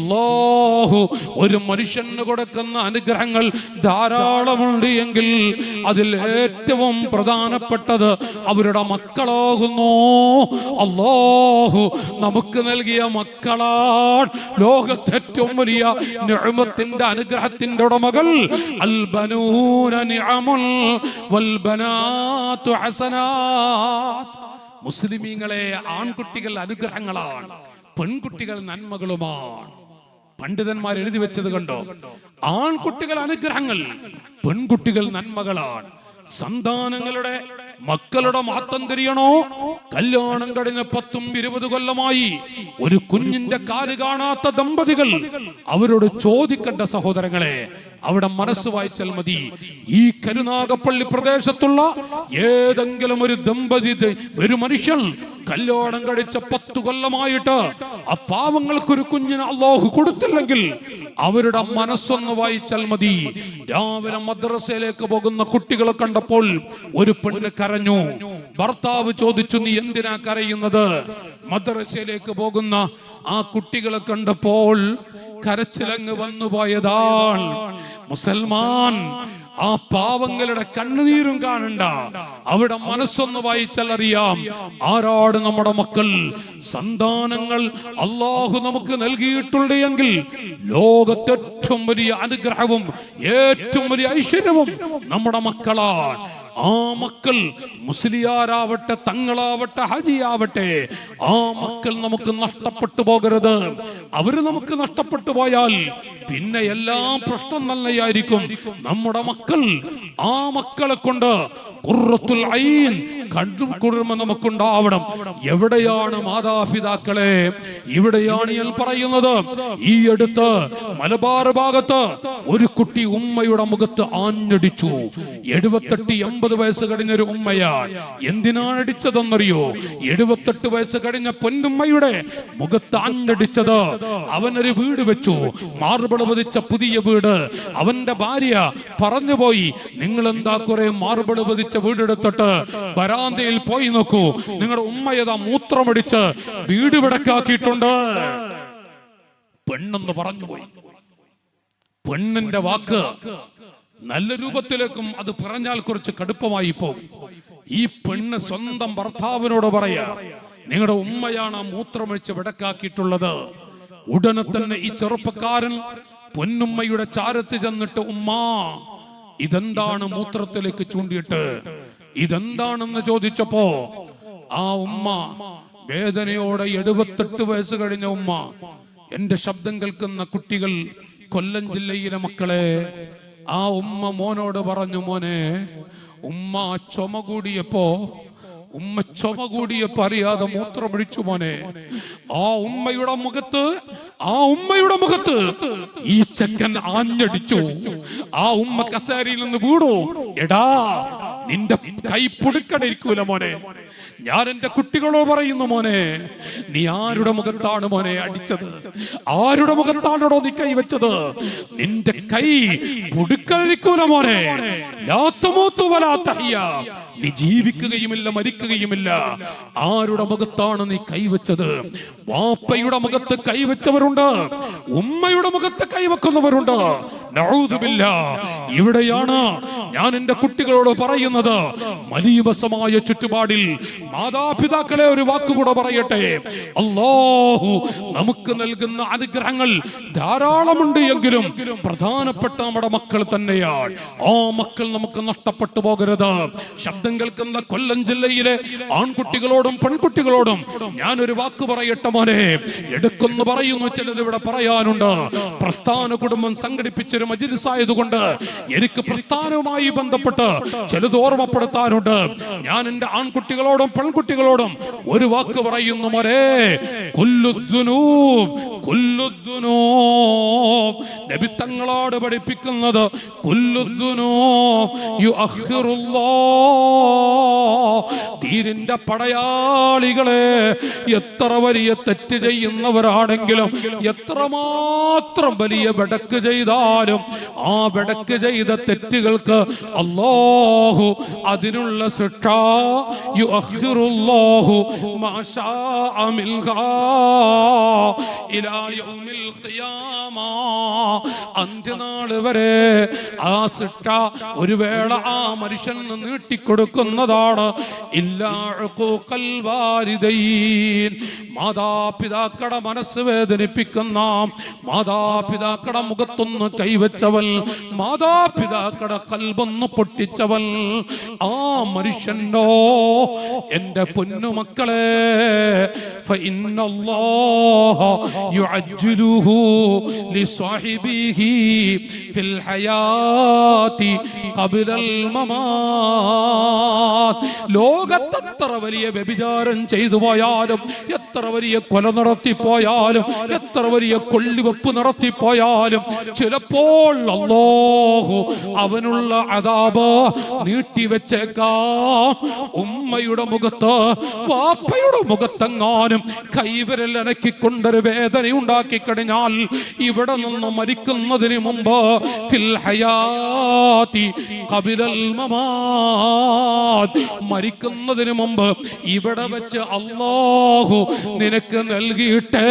അല്ലാഹു ഒരു മനുഷ്യന് കൊടുക്കുന്ന അനുഗ്രഹങ്ങൾ ധാരാളമുണ്ട് എങ്കിൽ അതിൽ ഏറ്റവും പ്രധാനപ്പെട്ടത് അവരുടെ മക്കളാകുന്നു. അല്ലാഹു നമുക്ക് നൽകിയ മക്കളാണ് ലോകത്തെ ഏറ്റവും വലിയ നിഅമത്തിന്റെ അനുഗ്രഹത്തിന്റെ ഉടമകൾ. അൽ ബനൂന നിഅമുൽ വൽ ബനാതു ഹസനാത്ത്. മുസ്ലിമീങ്ങളെ, ആൺകുട്ടികൾ അനുഗ്രഹങ്ങളാണ്, പെൺകുട്ടികൾ നന്മകളുമാണ്. പണ്ഡിതന്മാർ എഴുതി വെച്ചത് കണ്ടോ? ആൺകുട്ടികൾ അനുഗ്രഹങ്ങൾ, പെൺകുട്ടികൾ നന്മകളാണ്. സന്താനങ്ങളുടെ മക്കളുടെ മഹത്വം തിരിയണോ? കല്യാണം കഴിഞ്ഞ 10-20 കൊല്ലമായി ഒരു കുഞ്ഞിന്റെ കാല് കാണാത്ത ദമ്പതികൾ അവരോട് ചോദിക്കേണ്ട സഹോദരങ്ങളെ, അവിടെ മനസ്സ് വായിച്ചാൽ മതി. ഈ കരുനാഗപ്പള്ളി പ്രദേശത്തുള്ള ഏതെങ്കിലും ഒരു ദമ്പതി, ഒരു മനുഷ്യൻ കല്യാണം കഴിച്ച 10 കൊല്ലമായിട്ട് ആ പാവങ്ങൾക്കൊരു കുഞ്ഞിന് അല്ലാഹു കൊടുത്തില്ലെങ്കിൽ അവരുടെ മനസ്സൊന്ന് വായിച്ചാൽ മതി. രാവിലെ മദ്രസയിലേക്ക് പോകുന്ന കുട്ടികളെ കണ്ടപ്പോൾ ഒരു പെണ്ണ് കരഞ്ഞു. ഭർത്താവ് ചോദിച്ചു, നീ എന്തിനാ കരയുന്നത്? മദ്രസയിലേക്ക് പോകുന്ന ആ കുട്ടികളെ കണ്ടപ്പോൾ കരച്ചിലങ്ങ് വന്നുപോയതാണ്. മുസൽമാൻ, ആ പാവങ്ങളുടെ കണ്ണുനീരും കാണണ്ട, അവിടെ മനസ്സൊന്ന് വായിച്ചാൽ അറിയാം ആരാണ് നമ്മുടെ മക്കൾ. സന്താനങ്ങൾ അല്ലാഹു നമുക്ക് നൽകിയിട്ടുണ്ട് എങ്കിൽ ലോകത്തെ ഏറ്റവും വലിയ അനുഗ്രഹവും ഏറ്റവും വലിയ ഐശ്വര്യവും നമ്മുടെ മക്കളാണ്. ആ മക്കൾ മുസ്ലിയാരാവട്ടെ, തങ്ങളാവട്ടെ, ഹജിയാവട്ടെ, ആ മക്കൾ നമുക്ക് നഷ്ടപ്പെട്ടു പോകരുത്. അവര് നമുക്ക് നഷ്ടപ്പെട്ടു പോയാൽ പിന്നെ എല്ലാം പ്രശ്നം തന്നെയായിരിക്കും. നമ്മുടെ മക്കൾ, ആ മക്കളെ കൊണ്ട് ഖുർറത്തുൽ ഐൻ, കണ്ടുകുളിർമ നമുക്കുണ്ടാവണം. എവിടെയാണ് മാതാപിതാക്കളെ? ഇവിടെയാണ് ഞാൻ പറയുന്നത്. ഈ അടുത്ത് മലബാർ ഭാഗത്ത് ഒരു കുട്ടി ഉമ്മയുടെ മുഖത്ത് ആഞ്ഞടിച്ചു. 78-80 വയസ്സ് കഴിഞ്ഞൊരു ഉമ്മയാണ്. എന്തിനാണ് അടിച്ചതെന്നറിയോ? 78 വയസ്സ് കഴിഞ്ഞ പൊന്നുമ്മയുടെ മുഖത്ത് ആഞ്ഞടിച്ചത്. അവനൊരു വീട് വെച്ചു, മാർബിൾ പതിച്ച പുതിയ വീട്. അവന്റെ ഭാര്യ പറഞ്ഞുപോയി, നിങ്ങൾ എന്താ കുറെ മാർബിൾ പതിച്ച വീടെടുത്തിട്ട് വരാന്തയിൽ പോയി നോക്കൂ, നിങ്ങളുടെ ഉമ്മയതാ മൂത്രമടിച്ച് വീട് വിടക്കാക്കിയിട്ടുണ്ട്. പെണ്ണെന്ന് പറഞ്ഞുപോയി. പെണ്ണിന്റെ വാക്ക് നല്ല രൂപത്തിലേക്കും അത് പറഞ്ഞാൽ കുറച്ച് കടുപ്പമായി പോകും. ഈ പെണ്ണ് സ്വന്തം ഭർത്താവിനോട് പറയാ, നിങ്ങളുടെ ഉമ്മയാണ് മൂത്രമൊഴിച്ച് വിടക്കാക്കിയിട്ടുള്ളത്. ഉടനെ തന്നെ ഈ ചെറുപ്പക്കാരൻ പൊന്നുമ്മയുടെ ചാരത്ത് ചെന്നിട്ട്, ഉമ്മ ഇതെന്താണ് മൂത്രത്തിലേക്ക് ചൂണ്ടിയിട്ട്, ഇതെന്താണെന്ന് ചോദിച്ചപ്പോ ആ ഉമ്മ വേദനയോടെ, 78 വയസ്സ് കഴിഞ്ഞ ഉമ്മ, എന്റെ ശബ്ദം കേൾക്കുന്ന കുട്ടികൾ, കൊല്ലം ജില്ലയിലെ മക്കളെ, ആ ഉമ്മ മോനോട് പറഞ്ഞു, മോനെ, ഉമ്മ ചുമ കൂടിയപ്പോ അറിയാതെ മൂത്രമൊഴിച്ചു മോനെ. ആ ഉമ്മയുടെ മുഖത്ത് ഈ ചെക്കൻ ആഞ്ഞടിച്ചു. ആ ഉമ്മ കസേരയിൽ നിന്ന് വീണു. എടാ, നിന്റെ കൈ പുടുക്കടിരിക്കൂല മോനെ. ഞാൻ എന്റെ കുട്ടികളോട് പറയുന്നു, മോനെ, നീ ആരുടെ മുഖത്താണ് മോനെ അടിച്ചത്? ആരുടെ മുഖത്താണോ നീ കൈ വെച്ചത്? നിന്റെ കൈ പുടുക്കടിരിക്കൂല മോനെ. നീ ജീവിക്കുകയുമില്ല, മരിക്കുകയുമില്ല. ആരുടെ മുഖത്താണ് നീ കൈവച്ചത്? വാപ്പയുടെ മുഖത്ത് കൈവച്ചവരുണ്ട്, ഉമ്മയുടെ മുഖത്ത് കൈവെക്കുന്നവരുണ്ട്. ഇവിടെയാണ് ഞാൻ എന്റെ കുട്ടികളോട് പറയുന്നത്. മലീമസമായ ചുറ്റുപാടിൽ മാതാപിതാക്കളെ ഒരു വാക്കുകൂടെ പറയട്ടെ. അല്ലാഹു നമുക്ക് നൽകുന്ന അനുഗ്രഹങ്ങൾ ധാരാളമുണ്ട് എങ്കിലും പ്രധാനപ്പെട്ട നമ്മുടെ മക്കൾ തന്നെയാണ്. ആ മക്കൾ നമുക്ക് നഷ്ടപ്പെട്ടു പോകരുത്. ശബ്ദം കേൾക്കുന്ന കൊല്ലം ജില്ലയിലെ ആൺകുട്ടികളോടും പെൺകുട്ടികളോടും ഞാൻ ഒരു വാക്ക് പറയട്ടെ മോനെ. എടുക്കുന്നു പറയുന്നു, ചിലത് ഇവിടെ പറയാനുണ്ട്. പ്രസ്ഥാന കുടുംബം സംഘടിപ്പിച്ചൊരു മജ്‌ലിസ് ആയതുകൊണ്ട് എനിക്ക് പ്രസ്ഥാനവുമായി ബന്ധപ്പെട്ട് ചിലത് ഓർമ്മപ്പെടുത്താനുണ്ട്. ഞാൻ എന്റെ ആൺകുട്ടികളോടും പെൺകുട്ടികളോടും ഒരു വാക്ക് പറയുന്നു, മോനെ, നബി തങ്ങളോട് പഠിപ്പിക്കുന്നത് തീരിന്റെ പടയാളികളെ, എത്ര വലിയ തെറ്റ് ചെയ്യുന്നവരാണെങ്കിലും, എത്രമാത്രം വലിയ വെടക്ക് ചെയ്താലും ആ വെടക്ക് ചെയ്ത തെറ്റുകൾക്ക് അല്ലാഹു അതിനുള്ള ശിക്ഷ യുഅഖിറുല്ലാഹു മാ ശാഅ മിൻഹാ ഇലാ യൗമിൽ ഖിയാമ, അന്ത്യനാൾ വരെ ആ ശിക്ഷ ഒരു വേള ആ മനുഷ്യന് നീട്ടിക്കൊടുക്കുന്നതാണ്. ഇല്ലാ ഉഖൂഖൽ വാലിദൈൻ, മാതാപിതാക്കളുടെ മനസ്സ് വേദനിപ്പിക്കുന്ന, മാതാപിതാക്കളുടെ മുഖത്തൊന്ന് കൈവച്ചവൻ, മാതാപിതാക്കളുടെ കൽബൊന്ന് പൊട്ടിച്ചവൻ, ആ മനുഷ്യനോ എന്റെ പൊന്നുമക്കളെ ഫഇന്നല്ലാഹ യുഅജ്ജിലുഹു ലിസ്വാഹിബിഹി ഫിൽ ഹയാതി ഖബ്ലൽ മമാത്. ലോകത്തെത്ര വലിയ വ്യഭിചാരം ചെയ്തു പോയാലും, എത്ര വലിയ കൊല നടത്തിപ്പോയാലും, എത്ര വലിയ കൊള്ളിവെപ്പ് നടത്തിപ്പോയാലും, ചിലപ്പോൾ അല്ലാഹു അവനുള്ള അദാബ് നീട്ടിവെച്ചേക്കാം. ഉമ്മയുടെ മുഖത്ത്, വാപ്പയുടെ മുഖത്തെങ്ങാനും കൈവിരൽ അനക്കിക്കൊണ്ടൊരു വേദന ഉണ്ടാക്കി കഴിഞ്ഞാൽ, ഇവിടെ നിന്ന് മരിക്കുന്നതിന് മുമ്പ് ഫിൽ ഹയാതി ഖബ്ലൽ മമാത്, മരിക്കുന്നതിന് മുമ്പ് ഇവിടെ വെച്ച് അല്ലാഹു നിനക്ക് നൽകിയിട്ടേ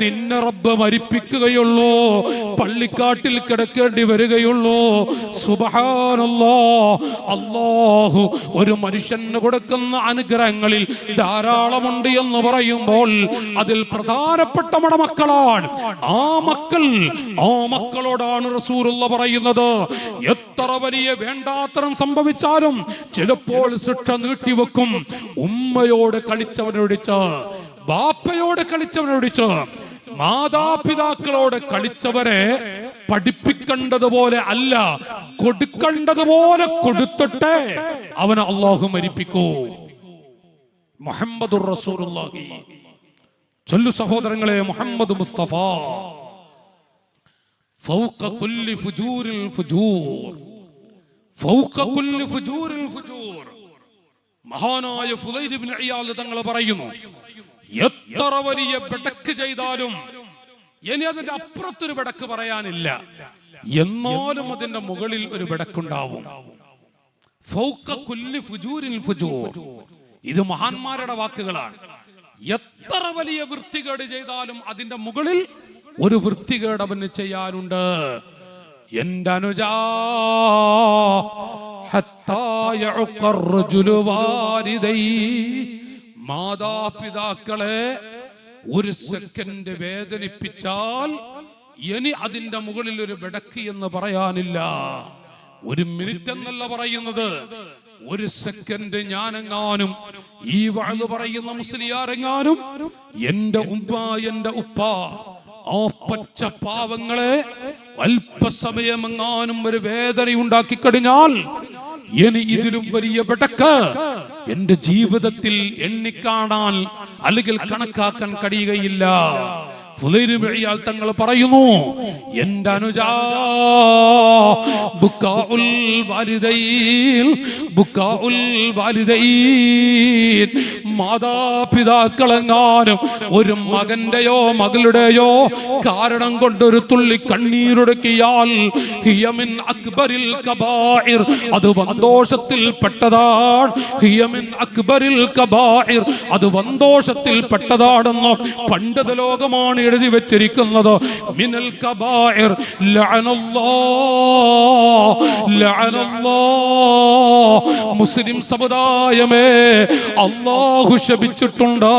നിന്നെ റബ്ബ് മരിപ്പിക്കുകയുള്ളൂ, പള്ളിക്കാട്ടിൽ കിടക്കേണ്ടി വരികയുള്ളൂ. സുബ്ഹാനല്ലാഹ്. അല്ലാഹു ഒരു മനുഷ്യന് കൊടുക്കുന്ന അനുഗ്രഹങ്ങളിൽ ധാരാളമുണ്ട് എന്ന് പറയുമ്പോൾ അതിൽ പ്രധാനപ്പെട്ട മക്കളാണ് ആ മക്കൾ. ആ മക്കളോടാണ് റസൂലുള്ള പറയുന്നത്, എത്ര വലിയ വേണ്ടാത്തരം സംഭവിച്ചാലും ചിലപ്പോൾ ശിക്ഷ നീട്ടിവെക്കും. ഉമ്മയോട് കളിച്ചവനോടിച്ച്, ബാപ്പയോട് കളിച്ചവനോടിച്ച്, മാതാപിതാക്കളോട് കളിച്ചവരെ പഠിപ്പിക്കേണ്ടതുപോലെ അല്ല, കൊടുക്കേണ്ടതുപോലെ കൊടുത്തിട്ടേ അവനെ അല്ലാഹു മരിപ്പിക്കൂ. മുഹമ്മദുർ റസൂലുള്ളാഹി. ചൊല്ലു സഹോദരങ്ങളെ, മുഹമ്മദ് മുസ്തഫ ഫൗക കുല്ലി ഫുജൂരിൽ ഫുജൂർ, ഫൗക കുല്ലി ഫുജൂരിൽ ഫുജൂർ. മഹാനായ ഫുളൈൽ ഇബ്നു ഇയാദ് തങ്ങൾ പറയുന്നു, എത്ര വലിയ ബടക്ക് ചെയ്താലും ഇനി അതിന്റെ അപ്പുറത്തൊരു ബടക്ക് പറയാനില്ല, എന്നാലും അതിന്റെ മുകളിൽ ഒരു ബടക്കുണ്ടാവും. ഫൗക കുല്ലി ഫുജൂരിൽ ഫുജൂർ. ഇത് മഹാന്മാരുടെ വാക്കുകളാണ്. എത്ര വലിയ വൃത്തികേട് ചെയ്താലും അതിന്റെ മുകളിൽ ഒരു വൃത്തികേട് അവന് ചെയ്യാനുണ്ട്. എന്റെ അനുജാ, ഹത്താ യഉഖർ റജുലു വാലിദൈ, മാതാപിതാക്കളെ ഒരു സെക്കൻഡ് വേദനിപ്പിച്ചാൽ ഇനി അതിന്റെ മുകളിൽ ഒരു ബടക്ക് എന്ന് പറയാനില്ല. ഒരു മിനിറ്റ് എന്നല്ല പറയുന്നത്, ഒരു സെക്കൻഡ് ഞാനെങ്ങാനും ഈ വഅദ് പറയുന്ന മുസ്ലിയാരെങ്ങാനും എന്റെ ഉമ്മ, എന്റെ ഉപ്പ, ആ പച്ച പാവങ്ങളെ അല്പസമയമെങ്ങാനും ഒരു വേദന ഉണ്ടാക്കി കഴിഞ്ഞാൽ ഇനി ഇതിലും വലിയ ബടക്ക് എന്റെ ജീവിതത്തിൽ എണ്ണിക്കാണാൻ അല്ലെങ്കിൽ കണക്കാക്കാൻ കഴിയുകയില്ല. ഫുളൈൽ ഇബ്നു ഇയാദ് തങ്ങൾ പറയുന്നു, എന്റെ അനുജാ, ബുക്കാഉൽ വാലിദൈൻ, ബുക്കാഉൽ വാലിദൈൻ, മാതാപിതാക്കളെങ്ങാനും ഒരു മകന്റെയോ മകളുടെയോ കാരണം കൊണ്ടൊരു തുള്ളി കണ്ണീരൊടുക്കിയാൽ ഹിയ മിൻ അക്ബറിൽ കബായിർ, അത് വന്തോഷത്തിൽ പെട്ടതാണ്. ഹിയ മിൻ അക്ബറിൽ കബായിർ, അത് വന്തോഷത്തിൽ പെട്ടതാണെന്ന് പണ്ഡിത ലോകമാണ് എഴുതി വെച്ചിരിക്കുന്നത്. മിനൽ കബായിർ ലഅനല്ലാഹ്, ലഅനല്ലാഹ്. മുസ്ലിം സമുദായമേ, അല്ലാഹു ശപിച്ചിട്ടുണ്ട്.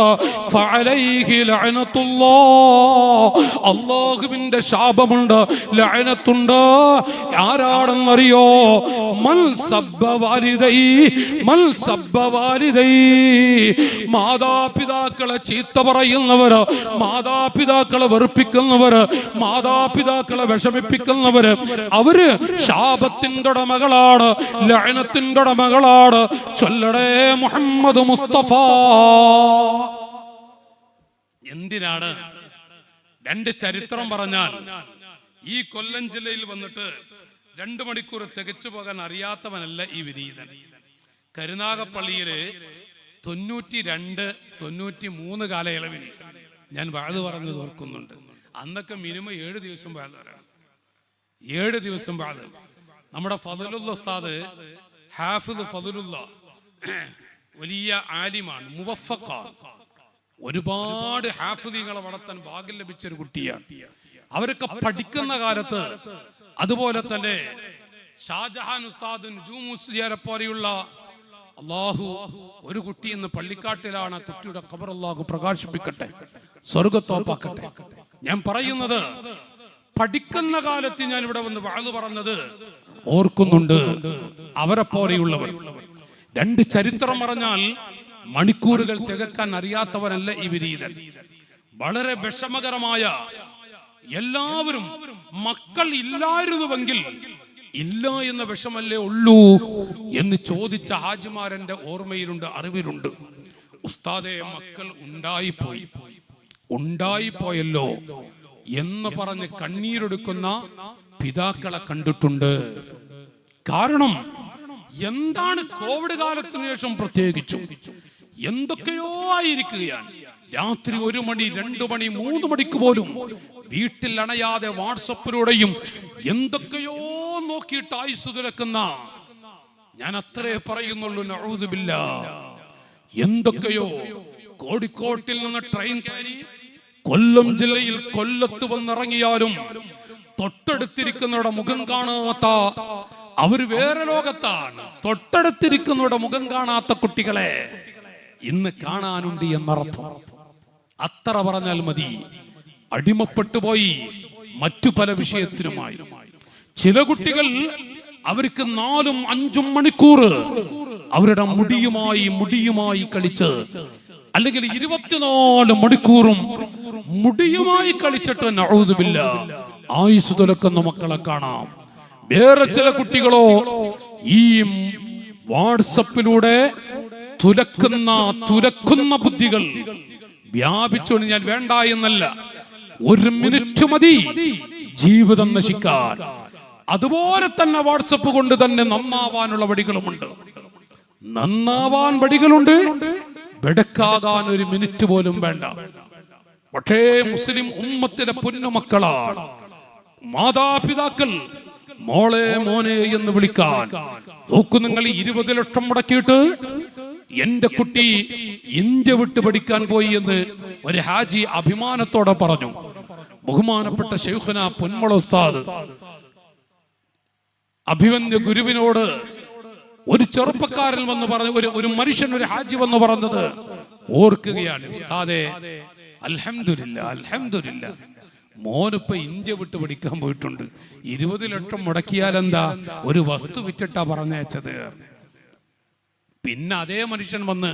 ഫഅലൈഹി ലഅനത്തുല്ലാഹ്, അല്ലാഹുവിന്റെ ശാപമുണ്ട്, ലഅനത്തുണ്ട്. ആരാണെന്നറിയോ? മൻ സബ്ബ വാലിദൈ, മൻ സബ്ബ വാലിദൈ. മാതാപിതാക്കളെ ചീത്ത പറയുന്നവര്, മാതാപിതാക്കളെ വെറുപ്പിക്കുന്നവര്, മാതാപിതാക്കളെ വിഷമിപ്പിക്കുന്നവര്, അവര് ശാപത്തിന്റെ ഉടമകളാണ്, ലഅനത്തിന്റെ ഉടമകളാണ്. ചൊല്ലടേ മുഹമ്മദ് മുസ്തഫ. എന്തിനാണ്? രണ്ട് ചരിത്രം പറഞ്ഞാൽ, ഈ കൊല്ലം ജില്ലയിൽ വന്നിട്ട് 2 മണിക്കൂർ തികച്ചു പോകാൻ അറിയാത്തവനല്ല ഈ വിനീതൻ. കരുനാഗപ്പള്ളിയില് 92, 93 കാലയളവിൽ ഞാൻ വഅദ് പറഞ്ഞു ഓർക്കുന്നുണ്ട്. അന്നൊക്കെ മിനിമം 7 ദിവസം വഅദ്, 7 ദിവസം വഅദ്. നമ്മുടെ ഫദലുല്ല ഉസ്താദ് ഹാഫിദ് ഫദലുല്ല വലിയ ആലിമാണ്, മുവഫഖാണ്. ഒരുപാട് ഹാഫിദീങ്ങളെ വളർത്താൻ ഭാഗ്യം ലഭിച്ച ഒരു കുട്ടിയാണ്. അവരൊക്കെ പഠിക്കുന്ന കാലത്ത് അതുപോലെ തന്നെ ഷാജഹാൻ ഉസ്താദ് നുജൂം മുസ്ലിയാരെ പോലെയുള്ള അള്ളാഹു ഒരു കുട്ടി ഇന്ന് പള്ളിക്കാട്ടിലാണ്. ആ കുട്ടിയുടെ ഖബർ അള്ളാഹു പ്രകാശിപ്പിക്കട്ടെ, സ്വർഗത്തോപ്പാക്കട്ടെ. ഞാൻ പറയുന്നത് പഠിക്കുന്ന കാലത്ത് ഞാൻ ഇവിടെ വന്ന് വഅദ് പറഞ്ഞത് ഓർക്കുന്നുണ്ട്. അവരെ പോലെയുള്ളവർ രണ്ട് ചരിത്രം പറഞ്ഞാൽ മണിക്കൂറുകൾ തികക്കാൻ അറിയാത്തവരല്ല ഈ വിരീതൻ. വളരെ വിഷമകരമായ, എല്ലാവരും മക്കൾ ഇല്ലായിരുന്നുവെങ്കിൽ ഇല്ല എന്ന വിഷമല്ലേ ഉള്ളൂ എന്ന് ചോദിച്ച ഹാജിമാരന്റെ ഓർമ്മയിലുണ്ട്, അറിവിലുണ്ട്. ഉസ്താദെ മക്കൾ ഉണ്ടായിപ്പോയല്ലോ എന്ന് പറഞ്ഞ് കണ്ണീരൊടുക്കുന്ന പിതാക്കളെ കണ്ടിട്ടുണ്ട്. കാരണം എന്താണ് കോവിഡ് കാലത്തിന് ശേഷം പ്രത്യേകിച്ചും എന്തൊക്കെയോ ആയിരിക്കുകയാണ്. രാത്രി 1 മണി 2 മണി 3 മണിക്ക് പോലും വീട്ടിൽ അണയാതെ വാട്സപ്പിലൂടെയും എന്തൊക്കെയോ നോക്കിയിട്ട് ആയുസ് തുലക്കുന്ന, ഞാൻ അത്രേ പറയുന്നുള്ളൂ, നഊദു ബില്ലാഹ്. എന്തൊക്കെയോ കോഴിക്കോട്ടിൽ നിന്ന് ട്രെയിൻ കയറി കൊല്ലം ജില്ലയിൽ കൊല്ലത്ത് വന്നിറങ്ങിയാലും തൊട്ടടുത്തിരിക്കുന്നവരുടെ മുഖം കാണാത്ത, അവര് വേറെ ലോകത്താണ്. തൊട്ടടുത്തിരിക്കുന്നവരുടെ മുഖം കാണാത്ത കുട്ടികളെ ഇന്ന് കാണാനുണ്ട് എന്നർത്ഥം. അത്ര പറഞ്ഞാൽ മതി. അടിമപ്പെട്ടു പോയി മറ്റു പല വിഷയത്തിനുമായി. ചില കുട്ടികൾ അവർക്ക് 4-5 മണിക്കൂർ അവരുടെ മുടിയുമായി കളിച്ച്, അല്ലെങ്കിൽ 24 മണിക്കൂറും മുടിയുമായി കളിച്ചിട്ട് നഊദു ബില്ലാഹ് ആയുസ് തുലക്കുന്ന മക്കളെ കാണാം. വേറെ ചില കുട്ടികളോ ഈ വാട്സപ്പിലൂടെ തുലക്കുന്ന ബുദ്ധികൾ വ്യാപിച്ചോണ്ട്, ഞാൻ വേണ്ട എന്നല്ല, 1 മിനിറ്റ് മതി ജീവിതം നശിക്കാൻ. അതുപോലെ തന്നെ വാട്സപ്പ് കൊണ്ട് തന്നെ നന്നാവാനുള്ള വഴികളുമുണ്ട്. നന്നാവാൻ വഴികളുണ്ട്, വെടക്കാകാൻ 1 മിനിറ്റ് പോലും വേണ്ട. പക്ഷേ മുസ്ലിം ഉമ്മത്തിലെ പൊന്നുമക്കളാണ് മാതാപിതാക്കൾ മോളെ മോനെ എന്ന് വിളിക്കാൻ നോക്കൂ. നിങ്ങൾ 20 ലക്ഷം മുടക്കിയിട്ട് എന്റെ കുട്ടി ഇന്ത്യ വിട്ട് പഠിക്കാൻ പോയി എന്ന് ഒരു ഹാജി അഭിമാനത്തോടെ പറഞ്ഞു. ബഹുമാനപ്പെട്ട ശൈഖുന പൊന്മള ഉസ്താദ് അഭിമന്യ ഗുരുവിനോട് ഒരു ചെറുപ്പക്കാരൻ വന്ന് പറഞ്ഞു, ഒരു മനുഷ്യൻ, ഒരു ഹാജി വന്ന് പറഞ്ഞത് ഓർക്കുകയാണ്. ഉസ്താദേ, അൽഹംദുലില്ലാ മോനിപ്പോ ഇന്ത്യ വിട്ട് പഠിക്കാൻ പോയിട്ടുണ്ട്. 20 ലക്ഷം മുടക്കിയാൽ എന്താ, ഒരു വസ്തു വിറ്റിട്ടാ പറഞ്ഞയച്ചത്. പിന്നെ അതേ മനുഷ്യൻ വന്ന്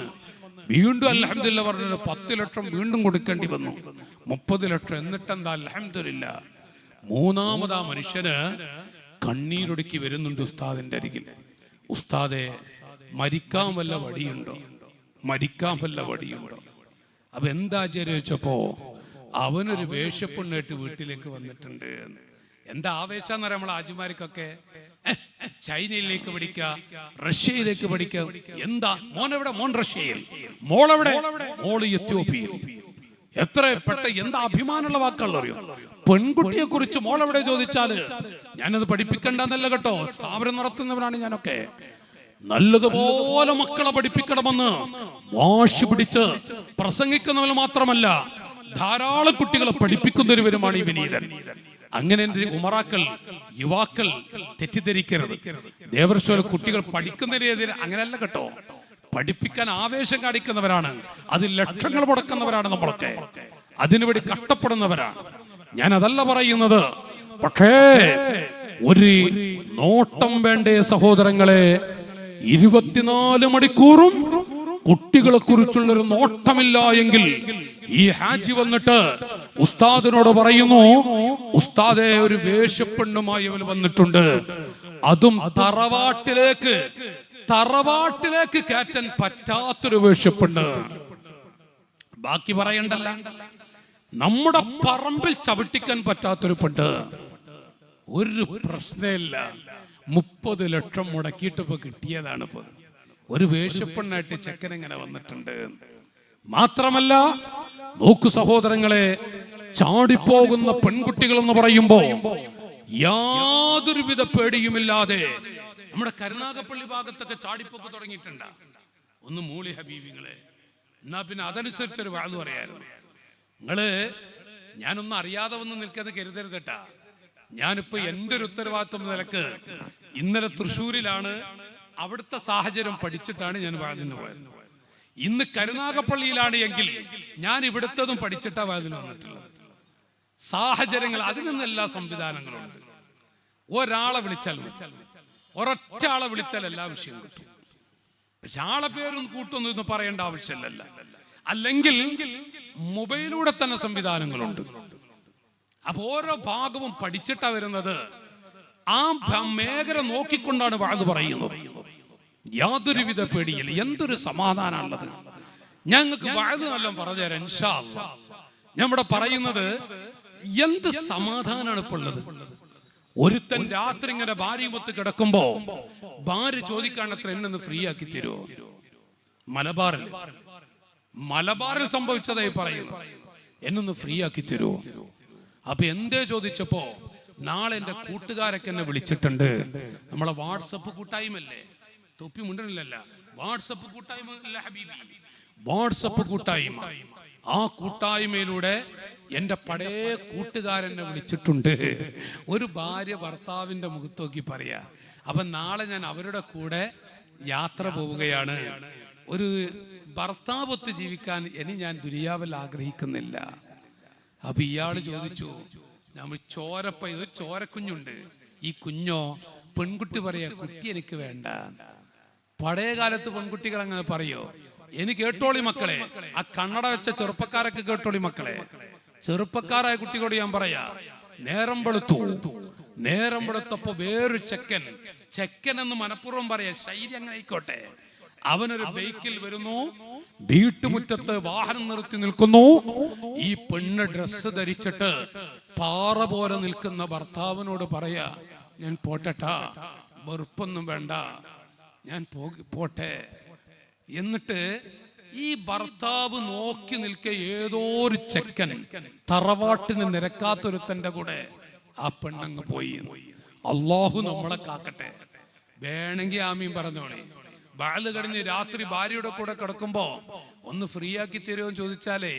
വീണ്ടും അൽഹംദുലില്ലാ പറഞ്ഞത് 10 ലക്ഷം വീണ്ടും കൊടുക്കേണ്ടി വന്നു, 30 ലക്ഷം. എന്നിട്ടെന്താ, അൽഹംദുലില്ലാ. മൂന്നാമതാ മനുഷ്യന് കണ്ണീരൊടുക്കി വരുന്നുണ്ട് ഉസ്താദിന്റെ അരികിൽ. ഉസ്താദെ, മരിക്കാൻ വല്ല വടിയുണ്ടോ? അപ്പൊ എന്താ ചോദിച്ചപ്പോ അവനൊരു വേഷപ്പെണ്ണായിട്ട് വീട്ടിലേക്ക് വന്നിട്ടുണ്ട്. എന്താ ആവേശം എന്നറിയാം നമ്മളെ ആജിമാർക്കൊക്കെ. ചൈനയിലേക്ക് പഠിക്ക, റഷ്യയിലേക്ക് പഠിക്ക. എന്താ മോനെവിടെ? മോൻ റഷ്യയിൽ. മോളെവിടെ? മോള് എത്യോപ്യയിൽ. എത്ര എന്താ അഭിമാനമുള്ള വാക്കുകൾ അറിയോ? പെൺകുട്ടിയെ കുറിച്ച് മോളെവിടെ ചോദിച്ചാല് ഞാനത് പഠിപ്പിക്കണ്ടെന്നല്ല കേട്ടോ, സ്ഥാപനം നടത്തുന്നവരാണ് ഞാനൊക്കെ. നല്ലതുപോലെ മക്കളെ പഠിപ്പിക്കണമെന്ന് വാശി പിടിച്ച് പ്രസംഗിക്കുന്നവർ മാത്രമല്ല, ധാരാളം കുട്ടികളെ പഠിപ്പിക്കുന്നവരുമാണ് ഈ വിനീതൻ. അങ്ങനെ ഉമറാക്കൾ, യുവാക്കൾ തെറ്റിദ്ധരിക്കരുത്. ദേവർശ്വര കുട്ടികൾ പഠിക്കുന്നതിനെതിരെ അങ്ങനെയല്ല കേട്ടോ, പഠിപ്പിക്കാൻ ആവേശം കാണിക്കുന്നവരാണ്. അതിൽ ലക്ഷങ്ങൾ മുടക്കുന്നവരാണ് നമ്മളൊക്കെ, അതിനുവേണ്ടി കഷ്ടപ്പെടുന്നവരാണ്. ഞാൻ അതല്ല പറയുന്നത്. പക്ഷേ ഒരു നോട്ടം വേണ്ടേ സഹോദരങ്ങളെ? 24 മണിക്കൂറും കുട്ടികളെ കുറിച്ചുള്ളൊരു നോട്ടമില്ല എങ്കിൽ ഈ ഹാജി വന്നിട്ട് ഉസ്താദിനോട് പറയുന്നു, ഉസ്താദെ, ഒരു വേശ്യപ്പെണ്ണുമായി അവൻ വന്നിട്ടുണ്ട്, അതും തറവാട്ടിലേക്ക് കയറ്റാൻ പറ്റാത്തൊരു വേശ്യപ്പെണ്ണ്. ബാക്കി പറയണ്ടല്ല, നമ്മുടെ പറമ്പിൽ ചവിട്ടിക്കാൻ പറ്റാത്തൊരു പെണ്ണ്. ഒരു പ്രശ്നമില്ല, 30 ലക്ഷം മുടക്കിയിട്ട് ഇപ്പൊ കിട്ടിയതാണ്. ഇപ്പൊ ഒരു വേശ്യപ്പെണ്ണായിട്ട് ചെക്കൻ എങ്ങനെ വന്നിട്ടുണ്ട്. മാത്രമല്ല, നോക്കു സഹോദരങ്ങളെ, ചാടിപ്പോകുന്ന പെൺകുട്ടികൾ എന്ന് പറയുമ്പോ യാതൊരുവിധ പേടിയുമില്ലാതെ നമ്മുടെ കരുനാഗപ്പള്ളി ഭാഗത്തൊക്കെ ചാടിപ്പൊക്കെ തുടങ്ങിയിട്ടുണ്ട്. ഒന്ന് മൂളി ഹബീബിങ്ങളെ, എന്നാ പിന്നെ അതനുസരിച്ചൊരു വാഴ് പറയായിരുന്നു. നിങ്ങള് ഞാനൊന്നും അറിയാതെ വന്ന് നിൽക്കാതെ കരുതരുതട്ടാ. ഞാനിപ്പോ എൻ്റെ ഒരു ഉത്തരവാദിത്വം നിലക്ക് ഇന്നലെ തൃശ്ശൂരിലാണ്, അവിടുത്തെ സാഹചര്യം പഠിച്ചിട്ടാണ് ഞാൻ വാഴത്തിന് പോയത്. ഇന്ന് കരുനാഗപ്പള്ളിയിലാണ് എങ്കിൽ ഞാൻ ഇവിടുത്തതും പഠിച്ചിട്ടാ വാഴത്തിന് വന്നിട്ടുള്ളത്. സാഹചര്യങ്ങൾ, അതിനൊന്നും എല്ലാ സംവിധാനങ്ങളുണ്ട്. ഒരാളെ വിളിച്ചാൽ, ഒരൊറ്റ ആളെ വിളിച്ചാൽ എല്ലാ വിഷയവും കിട്ടും. പക്ഷെ ആളെ പേരൊന്നും കൂട്ടൊന്നും ഇന്ന് പറയേണ്ട ആവശ്യമില്ല. അല്ലെങ്കിൽ മൊബൈലിലൂടെ തന്നെ സംവിധാനങ്ങളുണ്ട്. അപ്പൊ ഓരോ ഭാഗവും പഠിച്ചിട്ടാ വരുന്നത്. ആ മേഖല നോക്കിക്കൊണ്ടാണ് വാഴ് പറയുന്നത്. യാതൊരുവിധ പേടിയില്ല. എന്തൊരു സമാധാനമുള്ളത്. ഞങ്ങൾക്ക് വാഴ് നല്ല പറഞ്ഞുതരാം ഇൻഷാ അല്ലാഹ്. നമ്മുടെ പറയുന്നത് എന്ത് സമാധാനാണ് ഇപ്പോൾ ഉള്ളത്. ഒരുത്തൻ രാത്രി ഇങ്ങനെ ഭാര്യയുമൊത്ത് കിടക്കുമ്പോ ഭാര്യ ചോദിക്കാണത്ര എന്നൊന്ന് ഫ്രീ ആക്കി തരുമോ? മലബാറിൽ സംഭവിച്ചതായി പറയുന്നു. എന്നൊന്ന് ഫ്രീ ആക്കി തരുമോ? അപ്പൊ എന്തേ ചോദിച്ചപ്പോ, നാളെ എന്റെ കൂട്ടുകാരൊക്കെ എന്നെ വിളിച്ചിട്ടുണ്ട്. നമ്മളെ വാട്സപ്പ് കൂട്ടായ്മല്ലേ, തൊപ്പി മുണ്ടനില്ലല്ല, വാട്സപ്പ് കൂട്ടായ്മ അല്ല ഹബീബി, വാട്സപ്പ് കൂട്ടായ്മ. ആ കൂട്ടായ്മയിലൂടെ എന്റെ പഴയ കൂട്ടുകാരനെ വിളിച്ചിട്ടുണ്ട്. ഒരു ഭാര്യ ഭർത്താവിന്റെ മുഖത്ത് നോക്കി പറയാ, അപ്പൊ നാളെ ഞാൻ അവരുടെ കൂടെ യാത്ര പോവുകയാണ്. ഒരു ഭർത്താവൊത്ത് ജീവിക്കാൻ ഇനി ഞാൻ ദുനിയാവിൽ ആഗ്രഹിക്കുന്നില്ല. അപ്പൊ ഇയാള് ചോദിച്ചു, നമ്മൾ ഒരു ചോരക്കുഞ്ഞുണ്ട്, ഈ കുഞ്ഞോ? പെൺകുട്ടി പറയാ, കുട്ടി എനിക്ക് വേണ്ട. പഴയ കാലത്ത് പെൺകുട്ടികൾ അങ്ങനെ പറയോ? എനിക്ക് കേട്ടോളി മക്കളെ, ആ കണ്ണട വെച്ച ചെറുപ്പക്കാരൊക്കെ കേട്ടോളി മക്കളെ. ചെറുപ്പക്കാരായ കുട്ടികളോട് ഞാൻ പറയാ, നേരം വെളുത്തപ്പോ വേറൊരു ചെക്കൻ എന്ന് മനഃപൂർവ്വം പറയാ, ശൈലി അങ്ങനെ ആയിക്കോട്ടെ. അവനൊരു ബൈക്കിൽ വരുന്നു, വീട്ടുമുറ്റത്ത് വാഹനം നിർത്തി നിൽക്കുന്നു. ഈ പെണ്ണ് ഡ്രസ്സ് ധരിച്ചിട്ട് പാറ പോലെ നിൽക്കുന്ന ഭർത്താവിനോട് പറയാ, ഞാൻ പോട്ടെട്ടാ, വെറുപ്പൊന്നും വേണ്ട, ഞാൻ പോട്ടെ. എന്നിട്ട് ഈ ഭർത്താവ് നോക്കി നിൽക്കെ ഏതോ ഒരു ചെക്കൻ തറവാട്ടിന് നിരക്കാത്തൊരുത്തന്റെ കൂടെ ആ പെണ്ണങ്ങ് പോയി. അള്ളാഹു നമ്മളെ കാക്കട്ടെ. വേണമെങ്കിൽ ആമീൻ പറഞ്ഞോളി. വാഴ് കഴിഞ്ഞ് രാത്രി ഭാര്യയുടെ കൂടെ കിടക്കുമ്പോ ഒന്ന് ഫ്രീ ആക്കി തരുമോ ചോദിച്ചാലേ,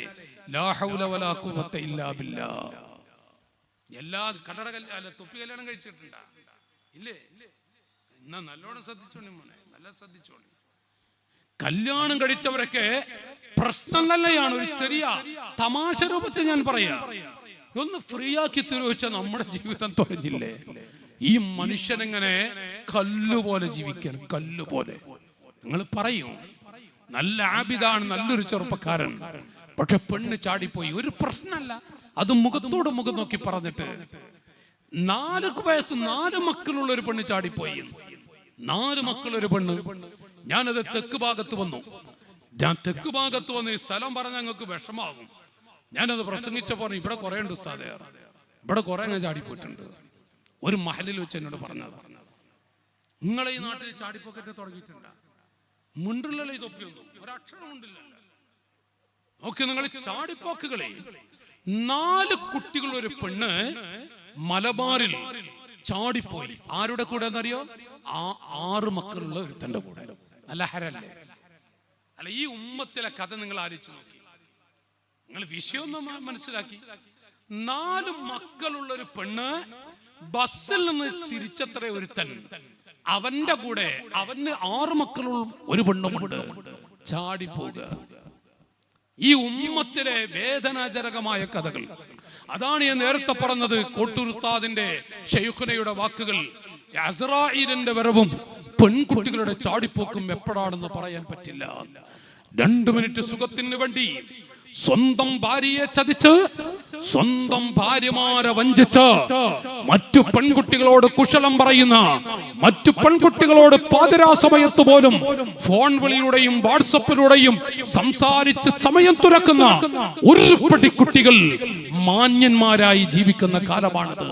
ലാ ഹൗല വലാ ഖുവത ഇല്ലാ ബില്ലാഹ്. എല്ലാ തൊപ്പി കല്യാണം കഴിച്ചിട്ടുണ്ടാ ഇല്ലേ? എന്നാ നല്ലോണം ശ്രദ്ധിച്ചോളി മോനെ, നല്ല ശ്രദ്ധിച്ചോളി. കല്യാണം കഴിച്ചവരൊക്കെ പ്രശ്നം തന്നെയാണ്. ഒരു ചെറിയ തമാശ രൂപത്തിൽ ഞാൻ പറയാ, ഒന്ന് ഫ്രീ ആക്കി തരുവച്ചാൽ നമ്മുടെ ജീവിതം തുറഞ്ഞില്ലേ? ഈ മനുഷ്യനെങ്ങനെ കല്ലുപോലെ ജീവിക്കാൻ, കല്ലുപോലെ. നിങ്ങൾ പറയും നല്ല ആബിദാണ്, നല്ലൊരു ചെറുപ്പക്കാരൻ, പക്ഷെ പെണ്ണ് ചാടിപ്പോയി. ഒരു പ്രശ്നമല്ല, അത് മുഖത്തോട് മുഖം നോക്കി പറഞ്ഞിട്ട് 4 വയസ്സ് 4 മക്കളുള്ള ഒരു പെണ്ണ് ചാടിപ്പോയി. 4 മക്കളൊരു പെണ്ണ്. ഞാനത് തെക്ക് ഭാഗത്ത് വന്നു. ഈ സ്ഥലം പറഞ്ഞ ഞങ്ങൾക്ക് വിഷമാകും. ഞാനത് പ്രസംഗിച്ചപ്പോ ഇവിടെ കുറെ ഉണ്ട് ഉസ്താദേ, ഇവിടെ കുറെ ഞാൻ ചാടിപ്പോയിട്ടുണ്ട്. ഒരു മഹലിൽ വെച്ച് എന്നോട് പറഞ്ഞത്, നിങ്ങളെ ഈ നാട്ടിൽ ചാടിപ്പോക്കറ്റ് തുടങ്ങിയിട്ടുണ്ട്. മുണ്ടില്ലല്ലോ ഈ തൊപ്പിയൊന്നും, ഒരക്ഷരം ഉണ്ടില്ലല്ലോ. ഓക്കെ, നിങ്ങൾ ചാടിപ്പോക്കുകളെ 4 കുട്ടികൾ ഒരു പെണ്ണ് മലബാറിൽ ചാടിപ്പോയി. ആരുടെ കൂടെ എന്നറിയോ? 6 മക്കളുള്ള ഒരുത്തന്റെ കൂടെ. നല്ല ഹരല്ലേ? അല്ല, ഈ ഉമ്മത്തിലെ കഥ നിങ്ങൾ ആലോചിച്ച് നോക്കി. നിങ്ങൾ വിഷയം മനസ്സിലാക്കി. 4 മക്കളുള്ള ഒരു പെണ്ണ് ബസ്സിൽ നിന്ന് ചിരിച്ചത്ര ഒരുത്തൻ, അവന്റെ കൂടെ അവന് 6 മക്കളും ഒരു പെണ്ണുമുണ്ട്, ചാടിപ്പോവുക. ഈ ഉമ്മത്തിലെ വേദനാജനകമായ കഥകൾ. അതാണ് ഞാൻ നേരത്തെ പറഞ്ഞത്. കോട്ടൂർ ഉസ്താദിന്റെ ശൈഖുനയുടെ വാക്കുകൾ, അസ്റാഈലിന്റെ വരവും പെൺകുട്ടികളുടെ ചാടിപ്പോക്കും എപ്പോഴാണെന്ന് പറയാൻ പറ്റില്ല. 2 മിനിറ്റ് സുഖത്തിന് വേണ്ടി സ്വന്തം ഭാര്യയെ ചതിച്ച്, സ്വന്തം ഭാര്യമാരെ വഞ്ചിച്ച്, മറ്റു പെൺകുട്ടികളോട് കുശലം പറയുന്ന, മറ്റു പെൺകുട്ടികളോട് പാതിരാ സമയത്ത് പോലും ഫോൺ വിളിയിലൂടെയും വാട്സപ്പിലൂടെയും സംസാരിച്ച് സമയം തുറക്കുന്ന ഒരുപടി കുട്ടികൾ മാന്യന്മാരായി ജീവിക്കുന്ന കാലമാണിത്.